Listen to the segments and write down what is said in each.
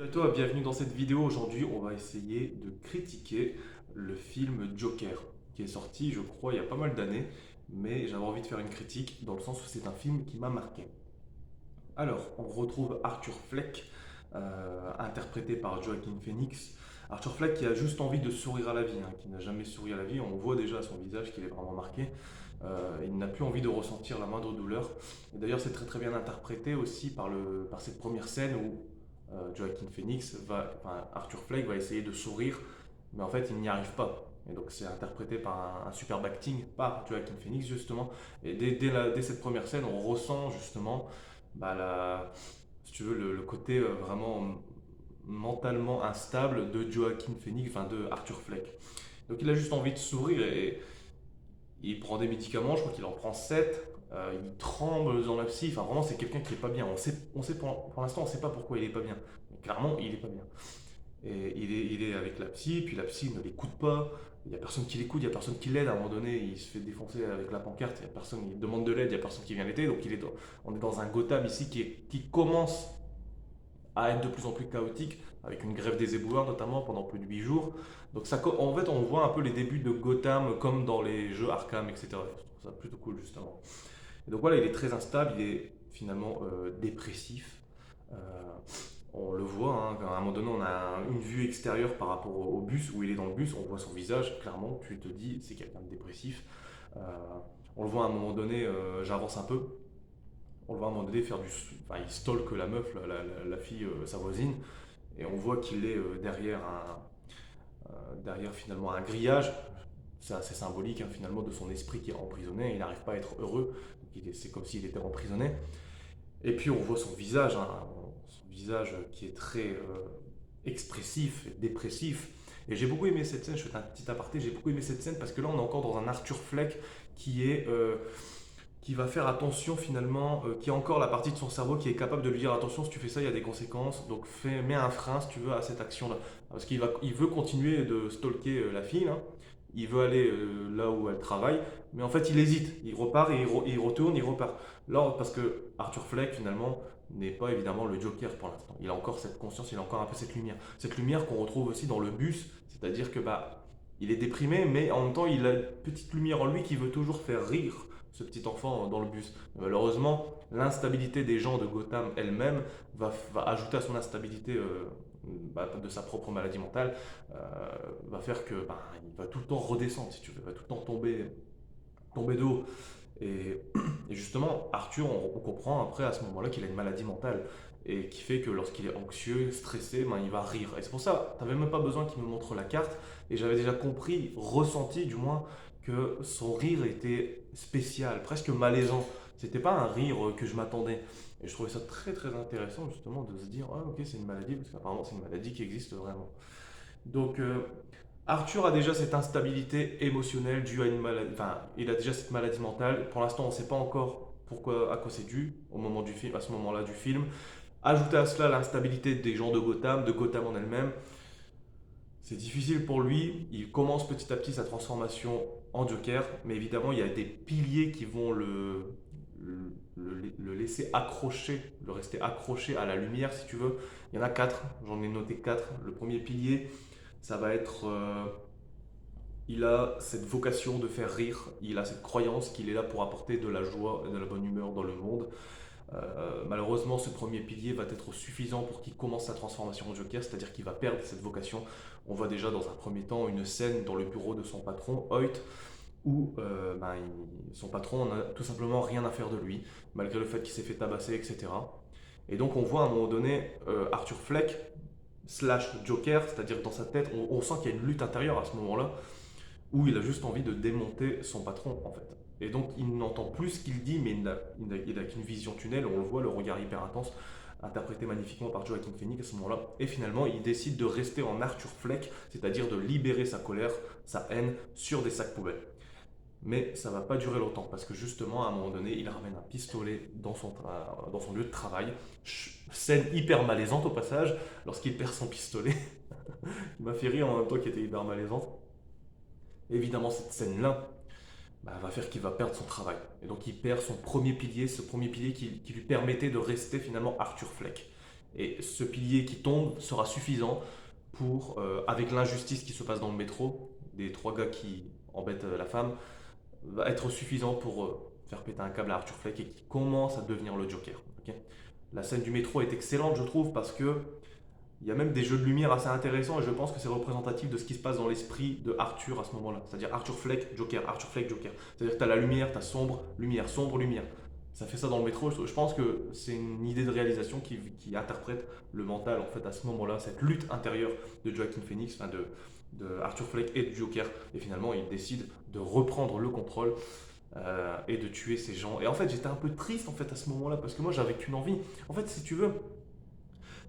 Salut à toi, bienvenue dans cette vidéo. Aujourd'hui, on va essayer de critiquer le film Joker, qui est sorti, je crois, il y a pas mal d'années, mais j'avais envie de faire une critique dans le sens où c'est un film qui m'a marqué. Alors, on retrouve Arthur Fleck, interprété par Joaquin Phoenix. Arthur Fleck qui a juste envie de sourire à la vie, hein, qui n'a jamais souri à la vie. On voit déjà à son visage qu'il est vraiment marqué. Il n'a plus envie de ressentir la moindre douleur. Et d'ailleurs, c'est très très bien interprété aussi par cette première scène où Joaquin Phoenix enfin, Arthur Fleck va essayer de sourire, mais en fait, il n'y arrive pas. Et donc, c'est interprété par un superbe acting par Joaquin Phoenix justement. Et dès cette première scène, on ressent justement si tu veux, le côté vraiment mentalement instable de Joaquin Phoenix, enfin de Arthur Fleck. Donc il a juste envie de sourire et il prend des médicaments, je crois qu'il en prend 7. Il tremble dans la psy, enfin vraiment c'est quelqu'un qui est pas bien. On sait pour l'instant on sait pas pourquoi il est pas bien. Mais clairement il est pas bien. Et il est avec la psy, puis la psy ne l'écoute pas. Il n'y a personne qui l'écoute, il n'y a personne qui l'aide. À un moment donné, il se fait défoncer avec la pancarte, il y a personne, il demande de l'aide, il n'y a personne qui vient l'aider. Donc on est dans un Gotham ici qui commence à être de plus en plus chaotique, avec une grève des éboueurs notamment pendant plus de 8 jours. Donc en fait, on voit un peu les débuts de Gotham comme dans les jeux Arkham, etc. Je trouve ça plutôt cool justement. Et donc voilà, il est très instable, il est finalement dépressif. Euh, on le voit, hein, à un moment donné, on a une vue extérieure par rapport au bus, où il est dans le bus, on voit son visage, clairement, tu te dis, c'est quelqu'un de dépressif. Euh, on le voit à un moment donné, j'avance un peu, on le voit à un moment donné faire enfin, il stalk la meuf, la fille, sa voisine, et on voit qu'il est derrière finalement un grillage. C'est assez symbolique hein, finalement de son esprit qui est emprisonné, il n'arrive pas à être heureux, c'est comme s'il était emprisonné. Et puis on voit son visage, hein, son visage qui est très expressif, dépressif. Et j'ai beaucoup aimé cette scène, je fais un petit aparté, j'ai beaucoup aimé cette scène parce que là on est encore dans un Arthur Fleck qui est qui va faire attention finalement, qui a encore la partie de son cerveau qui est capable de lui dire attention si tu fais ça il y a des conséquences, donc mets un frein si tu veux à cette action-là. Parce il veut continuer de stalker la fille, hein. Il veut aller là où elle travaille, mais en fait il hésite, il repart et il retourne, il repart. Là, parce que Arthur Fleck finalement n'est pas évidemment le Joker pour l'instant. Il a encore cette conscience, il a encore un peu cette lumière. Cette lumière qu'on retrouve aussi dans le bus, c'est-à-dire que il est déprimé, mais en même temps il a une petite lumière en lui qui veut toujours faire rire ce petit enfant dans le bus. Malheureusement, l'instabilité des gens de Gotham elle-même va ajouter à son instabilité de sa propre maladie mentale, euh, va faire que il va tout le temps redescendre, si tu veux, il va tout le temps tomber de haut. Et, et justement, Arthur, on comprend après à ce moment-là qu'il a une maladie mentale et qui fait que lorsqu'il est anxieux, stressé, il va rire. Et c'est pour ça, tu n'avais même pas besoin qu'il me montre la carte et j'avais déjà compris, ressenti du moins, que son rire était spécial, presque malaisant. C'était pas un rire que je m'attendais. Et je trouvais ça très très intéressant justement de se dire ah ok c'est une maladie parce qu'apparemment c'est une maladie qui existe vraiment. Donc Arthur a déjà cette instabilité émotionnelle due à une maladie, enfin il a déjà cette maladie mentale. Pour l'instant on ne sait pas encore pourquoi à quoi c'est dû au moment du film, à ce moment-là du film. Ajouter à cela l'instabilité des gens de Gotham en elle-même, c'est difficile pour lui. Il commence petit à petit sa transformation en Joker, mais évidemment, il y a des piliers qui vont le laisser accroché, le rester accroché à la lumière, si tu veux. Il y en a quatre, j'en ai noté quatre. Le premier pilier, ça va être. Il a cette vocation de faire rire, il a cette croyance qu'il est là pour apporter de la joie et de la bonne humeur dans le monde. Malheureusement, ce premier pilier va être suffisant pour qu'il commence sa transformation en Joker, c'est-à-dire qu'il va perdre cette vocation. On voit déjà dans un premier temps une scène dans le bureau de son patron, Hoyt, où son patron n'a tout simplement rien à faire de lui, malgré le fait qu'il s'est fait tabasser, etc. Et donc on voit à un moment donné Arthur Fleck slash Joker, c'est-à-dire dans sa tête, on sent qu'il y a une lutte intérieure à ce moment-là, où il a juste envie de démonter son patron en fait. Et donc il n'entend plus ce qu'il dit, mais il n'a qu'une vision tunnel, on le voit, le regard hyper intense, interprété magnifiquement par Joaquin Phoenix à ce moment-là. Et finalement, il décide de rester en Arthur Fleck, c'est-à-dire de libérer sa colère, sa haine sur des sacs poubelles. Mais ça va pas durer longtemps, parce que justement, à un moment donné, il ramène un pistolet dans son lieu de travail. Scène hyper malaisante au passage, lorsqu'il perd son pistolet. Il m'a fait rire en même temps qu'il était hyper malaisante. Évidemment, cette scène-là va faire qu'il va perdre son travail. Et donc il perd son premier pilier, ce premier pilier qui lui permettait de rester finalement Arthur Fleck. Et ce pilier qui tombe sera suffisant pour, avec l'injustice qui se passe dans le métro, des trois gars qui embêtent la femme, va être suffisant pour faire péter un câble à Arthur Fleck et qui commence à devenir le Joker. Ok. La scène du métro est excellente, je trouve, parce que il y a même des jeux de lumière assez intéressants et je pense que c'est représentatif de ce qui se passe dans l'esprit de Arthur à ce moment-là. C'est-à-dire Arthur Fleck, Joker, Arthur Fleck, Joker. C'est-à-dire que tu as la lumière, tu as sombre, lumière, sombre, lumière. Ça fait ça dans le métro. Je pense que c'est une idée de réalisation qui interprète le mental en fait à ce moment-là, cette lutte intérieure de Joaquin Phoenix, enfin de Arthur Fleck et du Joker. Et finalement, il décide de reprendre le contrôle et de tuer ces gens. Et en fait, j'étais un peu triste en fait à ce moment-là parce que moi, j'avais qu'une envie. En fait, si tu veux,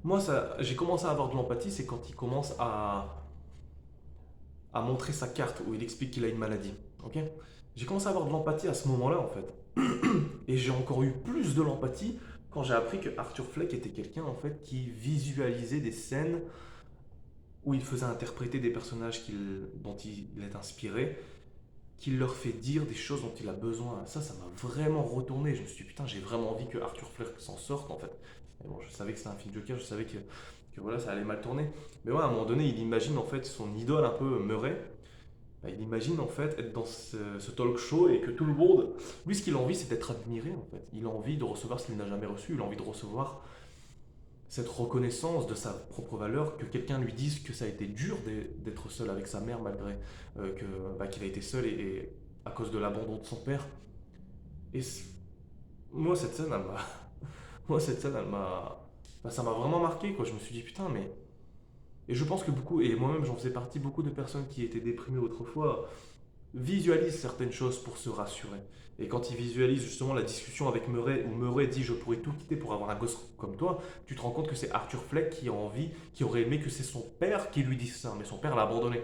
moi, j'ai commencé à avoir de l'empathie, c'est quand il commence à montrer sa carte où il explique qu'il a une maladie. Ok. J'ai commencé à avoir de l'empathie à ce moment-là en fait. Et j'ai encore eu plus de l'empathie quand j'ai appris que Arthur Fleck était quelqu'un en fait qui visualisait des scènes où il faisait interpréter des personnages dont il est inspiré, qu'il leur fait dire des choses dont il a besoin. Ça m'a vraiment retourné. Je me suis dit, putain, j'ai vraiment envie que Arthur Fleck s'en sorte en fait. Et bon, je savais que c'était un film Joker, je savais que voilà, ça allait mal tourner. Mais ouais, à un moment donné, il imagine en fait son idole un peu Murray. Bah, il imagine en fait être dans ce talk show et que tout le monde, lui ce qu'il a envie c'est d'être admiré en fait. Il a envie de recevoir ce qu'il n'a jamais reçu, il a envie de recevoir cette reconnaissance de sa propre valeur, que quelqu'un lui dise que ça a été dur d'être seul avec sa mère malgré qu'il a été seul et à cause de l'abandon de son père. Et moi cette scène elle m'a, moi cette scène elle m'a, bah, ça m'a vraiment marqué quoi. Je me suis dit putain mais et je pense que beaucoup, et moi-même j'en faisais partie, beaucoup de personnes qui étaient déprimées autrefois visualisent certaines choses pour se rassurer. Et quand ils visualisent justement la discussion avec Murray, où Murray dit je pourrais tout quitter pour avoir un gosse comme toi, tu te rends compte que c'est Arthur Fleck qui a envie, qui aurait aimé que c'est son père qui lui dise ça, mais son père l'a abandonné.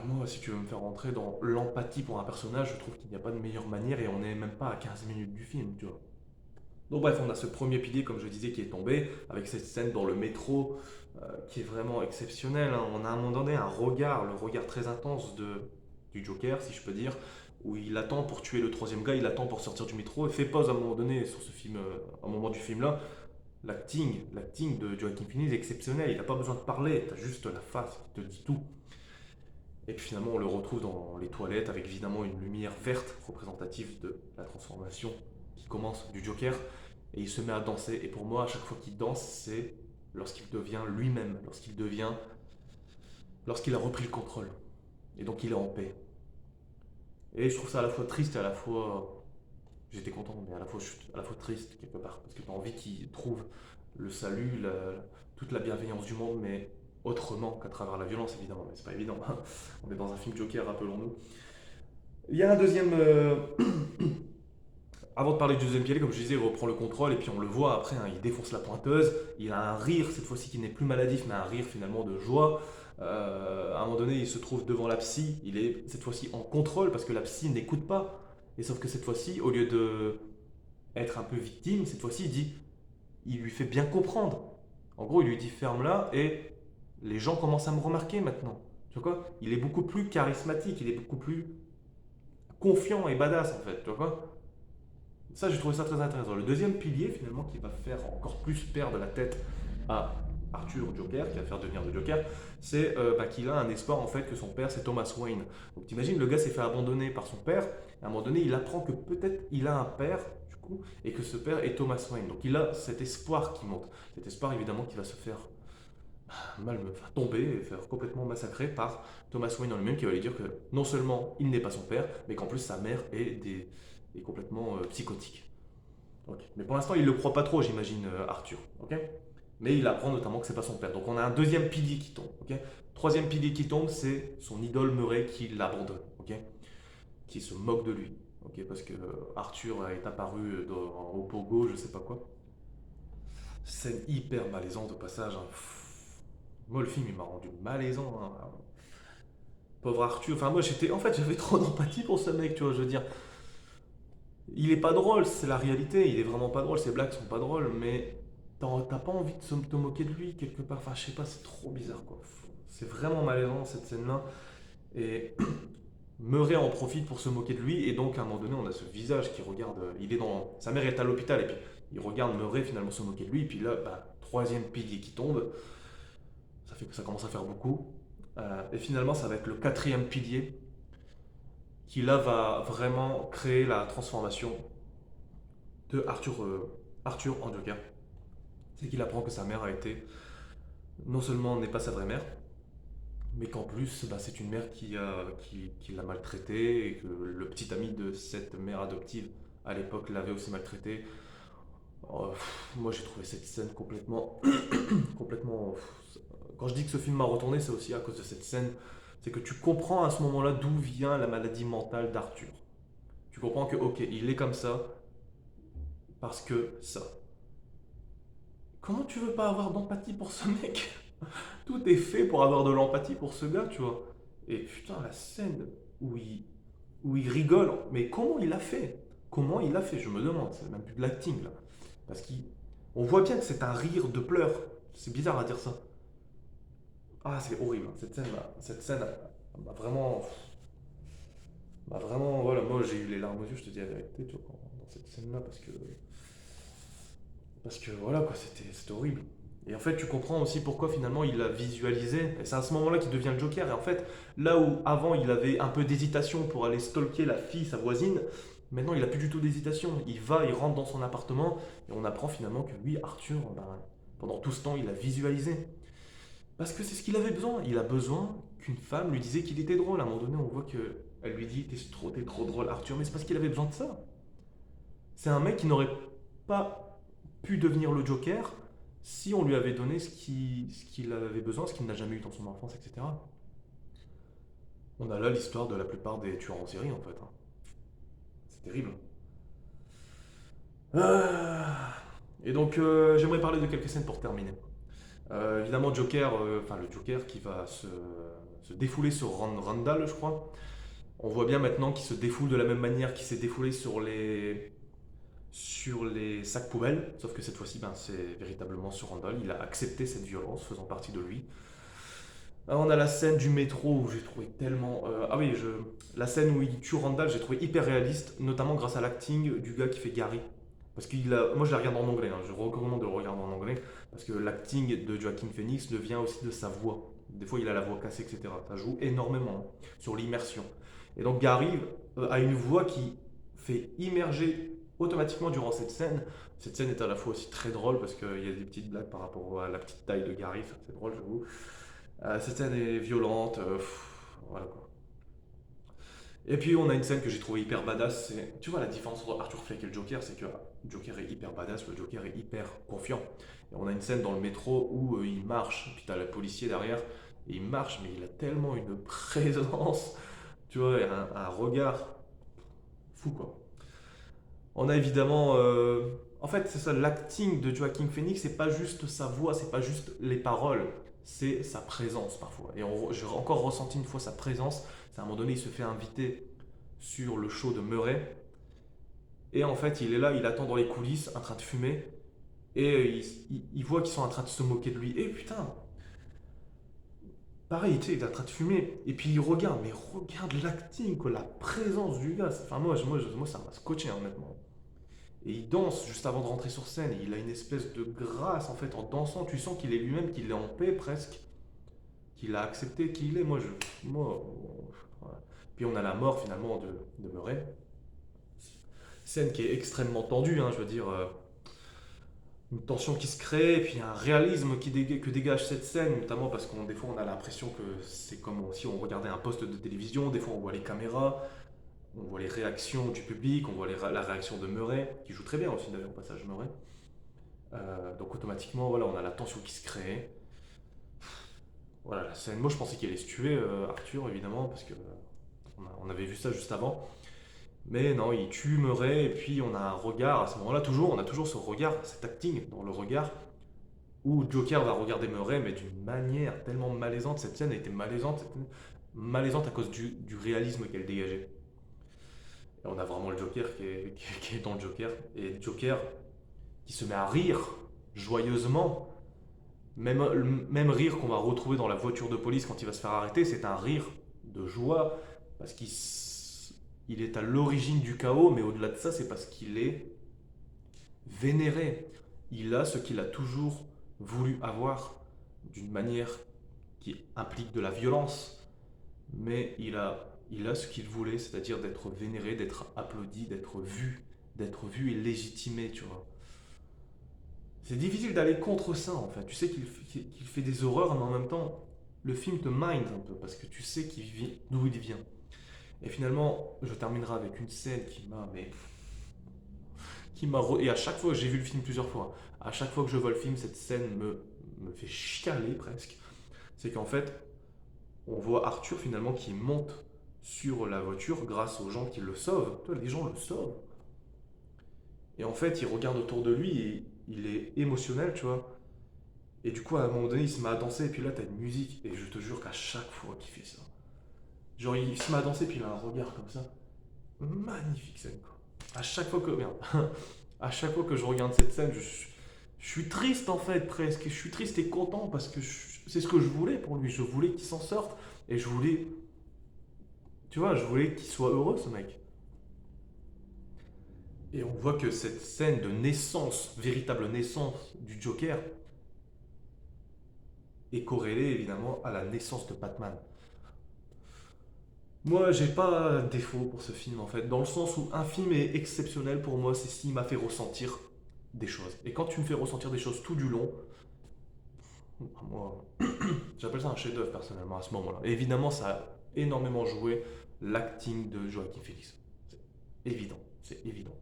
Moi, si tu veux me faire rentrer dans l'empathie pour un personnage, je trouve qu'il n'y a pas de meilleure manière et on n'est même pas à 15 minutes du film, tu vois. Donc bref, on a ce premier pilier, comme je disais, qui est tombé, avec cette scène dans le métro, qui est vraiment exceptionnelle, hein. On a à un moment donné un regard, le regard très intense du Joker, si je peux dire, où il attend pour tuer le troisième gars, il attend pour sortir du métro, et fait pause à un moment donné sur ce film, à un moment du film là. L'acting de Joaquin Phoenix est exceptionnel, il n'a pas besoin de parler, tu as juste la face qui te dit tout. Et puis finalement, on le retrouve dans les toilettes avec évidemment une lumière verte représentative de la transformation qui commence du Joker. Et il se met à danser. Et pour moi, à chaque fois qu'il danse, c'est lorsqu'il devient lui-même, lorsqu'il a repris le contrôle. Et donc il est en paix. Et je trouve ça à la fois triste et à la fois. J'étais content, mais à la fois triste quelque part. Parce que tu as envie qu'il trouve le salut, toute la bienveillance du monde, mais autrement qu'à travers la violence, évidemment. Mais c'est pas évident, hein. On est dans un film Joker, rappelons-nous. Il y a un deuxième. Avant de parler du deuxième pilier, comme je disais, il reprend le contrôle et puis on le voit après, hein, il défonce la pointeuse. Il a un rire, cette fois-ci qui n'est plus maladif, mais un rire finalement de joie. À un moment donné, il se trouve devant la psy. Il est cette fois-ci en contrôle parce que la psy n'écoute pas. Et sauf que cette fois-ci, au lieu de être un peu victime, cette fois-ci, il lui fait bien comprendre. En gros, il lui dit ferme-la et les gens commencent à me remarquer maintenant. Tu vois quoi? Il est beaucoup plus charismatique, il est beaucoup plus confiant et badass en fait. Tu vois quoi? Ça, j'ai trouvé ça très intéressant. Le deuxième pilier, finalement, qui va faire encore plus perdre la tête à Arthur Joker, qui va faire devenir le Joker, c'est qu'il a un espoir en fait que son père c'est Thomas Wayne. Donc t'imagines, le gars s'est fait abandonner par son père, et à un moment donné il apprend que peut-être il a un père, du coup, et que ce père est Thomas Wayne. Donc il a cet espoir qui monte. Cet espoir évidemment qui va se faire enfin, tomber et faire complètement massacrer par Thomas Wayne en lui-même, qui va lui dire que non seulement il n'est pas son père, mais qu'en plus sa mère est complètement psychotique. Ok. Mais pour l'instant, il ne le croit pas trop, j'imagine, Arthur. Ok. Mais il apprend notamment que c'est pas son père. Donc on a un deuxième pilier qui tombe. Ok. Troisième pilier qui tombe, c'est son idole Murray qui l'abandonne. Ok. Qui se moque de lui. Ok. Parce que Arthur est apparu au pogo, je sais pas quoi. Scène hyper malaisante au passage, hein. Moi, le film, il m'a rendu malaisant, hein. Pauvre Arthur. Enfin, moi, en fait, j'avais trop d'empathie pour ce mec, tu vois. Je veux dire, il est pas drôle, c'est la réalité. Il est vraiment pas drôle. Ses blagues sont pas drôles, mais t'as pas envie de te moquer de lui quelque part. Enfin, je sais pas, c'est trop bizarre, quoi. C'est vraiment malaisant cette scène-là. Et Murray en profite pour se moquer de lui. Et donc, à un moment donné, on a ce visage qui regarde. Il est dans. Sa mère est à l'hôpital et puis Il regarde Murray finalement se moquer de lui, et puis là, troisième pilier qui tombe, ça fait que ça commence à faire beaucoup. Et finalement, ça va être le quatrième pilier qui là va vraiment créer la transformation de Arthur en Joker. C'est qu'il apprend que sa mère a été, non seulement n'est pas sa vraie mère, mais qu'en plus, c'est une mère qui l'a maltraité et que le petit ami de cette mère adoptive à l'époque l'avait aussi maltraité. Oh, moi j'ai trouvé cette scène complètement. Quand je dis que ce film m'a retourné, c'est aussi à cause de cette scène. C'est que tu comprends à ce moment-là d'où vient la maladie mentale d'Arthur. Tu comprends que, ok, il est comme ça parce que ça. Comment tu veux pas avoir d'empathie pour ce mec? Tout est fait pour avoir de l'empathie pour ce gars, tu vois. Et putain, la scène où il rigole, mais comment il a fait? Comment il a fait? Je me demande, c'est même plus de l'acting là. Parce qu'on voit bien que c'est un rire de pleurs. C'est bizarre à dire ça. Ah, c'est horrible. Cette scène m'a vraiment, voilà, moi j'ai eu les larmes aux yeux, je te dis la vérité, tu vois, dans cette scène-là, parce que voilà, quoi, c'était horrible. Et en fait, tu comprends aussi pourquoi finalement il l'a visualisé. Et c'est à ce moment-là qu'il devient le Joker. Et en fait, là où avant il avait un peu d'hésitation pour aller stalker la fille, sa voisine, maintenant il a plus du tout d'hésitation. Il rentre dans son appartement et on apprend finalement que lui, Arthur, pendant tout ce temps, il a visualisé. Parce que c'est ce qu'il avait besoin. Il a besoin qu'une femme lui disait qu'il était drôle. À un moment donné, on voit que elle lui dit t'es trop drôle, Arthur. Mais c'est parce qu'il avait besoin de ça. C'est un mec qui n'aurait pas pu devenir le Joker si on lui avait donné ce qu'il avait besoin, ce qu'il n'a jamais eu dans son enfance, etc. On a là l'histoire de la plupart des tueurs en série, en fait, hein. C'est terrible. Ah. Et donc, j'aimerais parler de quelques scènes pour terminer. Évidemment, Joker, enfin le Joker qui va se défouler sur Randall, je crois. On voit bien maintenant qu'il se défoule de la même manière qu'il s'est défoulé sur les sacs poubelles, sauf que cette fois-ci, c'est véritablement sur Randall. Il a accepté cette violence faisant partie de lui. On a la scène du métro où j'ai trouvé tellement. Ah oui, la scène où il tue Randall, j'ai trouvé hyper réaliste, notamment grâce à l'acting du gars qui fait Gary. Parce moi je la regarde en anglais, hein, je recommande de le regarder en anglais, parce que l'acting de Joaquin Phoenix vient aussi de sa voix. Des fois il a la voix cassée, etc. Ça joue énormément, hein, sur l'immersion. Et donc Gary a une voix qui fait immerger automatiquement durant cette scène. Cette scène est à la fois aussi très drôle parce qu'il y a des petites blagues par rapport à la petite taille de Gary, c'est drôle, j'avoue. Cette scène est violente, voilà quoi. Et puis on a une scène que j'ai trouvée hyper badass. Tu vois la différence entre Arthur Fleck et le Joker, c'est que le Joker est hyper badass, le Joker est hyper confiant. Et on a une scène dans le métro où il marche, puis t'as le policier derrière, et il marche, mais il a tellement une présence, tu vois, et un regard fou quoi. On a évidemment, en fait c'est ça, l'acting de Joaquin Phoenix, c'est pas juste sa voix, c'est pas juste les paroles, c'est sa présence parfois. Et j'ai encore ressenti une fois sa présence. C'est à un moment donné, il se fait inviter sur le show de Murray. Et en fait, il est là, il attend dans les coulisses, en train de fumer. Et il voit qu'ils sont en train de se moquer de lui. Et putain, pareil, tu sais, il est en train de fumer. Et puis il regarde, mais regarde l'acting, quoi, la présence du gars. Enfin, moi ça m'a scotché, hein, honnêtement. Et il danse juste avant de rentrer sur scène. Et il a une espèce de grâce, en fait, en dansant. Tu sens qu'il est lui-même, qu'il est en paix presque. Qu'il a accepté qui il est. Voilà. Puis on a la mort finalement de Murray. Scène qui est extrêmement tendue, hein, je veux dire, une tension qui se crée, et puis un réalisme que dégage cette scène, notamment parce qu'on des fois on a l'impression que c'est comme si on regardait un poste de télévision, des fois on voit les caméras, on voit les réactions du public, on voit la réaction de Murray, qui joue très bien aussi d'ailleurs au passage Murray. Donc automatiquement, voilà, on a la tension qui se crée. Voilà, la scène, moi je pensais qu'il allait se tuer, Arthur évidemment, parce que on avait vu ça juste avant. Mais non, il tue Murray et puis on a un regard à ce moment-là, toujours, on a toujours ce regard, cet acting dans le regard où Joker va regarder Murray, mais d'une manière tellement malaisante. Cette scène a été malaisante à cause du réalisme qu'elle dégageait. Et on a vraiment le Joker qui est dans le Joker, et le Joker qui se met à rire joyeusement. Même rire qu'on va retrouver dans la voiture de police quand il va se faire arrêter, c'est un rire de joie parce qu'il est à l'origine du chaos, mais au-delà de ça, c'est parce qu'il est vénérer. Il a ce qu'il a toujours voulu avoir, d'une manière qui implique de la violence, mais il a ce qu'il voulait, c'est-à-dire d'être vénéré, d'être applaudi, d'être vu et légitimé, tu vois. C'est difficile d'aller contre ça, en fait. Tu sais qu'il fait des horreurs, mais en même temps, le film te mind un peu, parce que tu sais d'où il vient. Et finalement, je terminerai avec une scène et à chaque fois, j'ai vu le film plusieurs fois. À chaque fois que je vois le film, cette scène me fait chialer presque. C'est qu'en fait, on voit Arthur finalement qui monte sur la voiture grâce aux gens qui le sauvent. Toi, les gens le sauvent. Et en fait, il regarde autour de lui et il est émotionnel, tu vois. Et du coup, à un moment donné, il se met à danser, et puis là, t'as une musique, et je te jure qu'à chaque fois qu'il fait ça, genre, il se met à danser, puis il a un regard comme ça. Magnifique scène, quoi. À chaque fois que, merde, à chaque fois que je regarde cette scène, je suis triste en fait, presque. Je suis triste et content parce que c'est ce que je voulais pour lui. Je voulais qu'il s'en sorte, et je voulais, tu vois, je voulais qu'il soit heureux, ce mec. Et on voit que cette scène de naissance, véritable naissance du Joker, est corrélée évidemment à la naissance de Batman. Moi, j'ai pas de défaut pour ce film en fait, dans le sens où un film est exceptionnel pour moi, c'est s'il m'a fait ressentir des choses. Et quand tu me fais ressentir des choses tout du long, moi, j'appelle ça un chef-d'œuvre personnellement à ce moment-là. Et évidemment, ça a énormément joué l'acting de Joaquin Phoenix. C'est évident, c'est évident.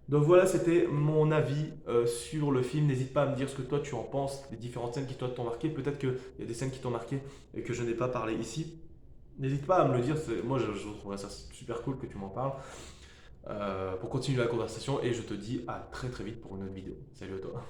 Donc voilà, c'était mon avis sur le film. N'hésite pas à me dire ce que toi tu en penses, les différentes scènes qui toi t'ont marqué. Peut-être qu'il y a des scènes qui t'ont marqué et que je n'ai pas parlé ici. N'hésite pas à me le dire, moi je trouverais ça super cool que tu m'en parles pour continuer la conversation et je te dis à très très vite pour une autre vidéo. Salut à toi.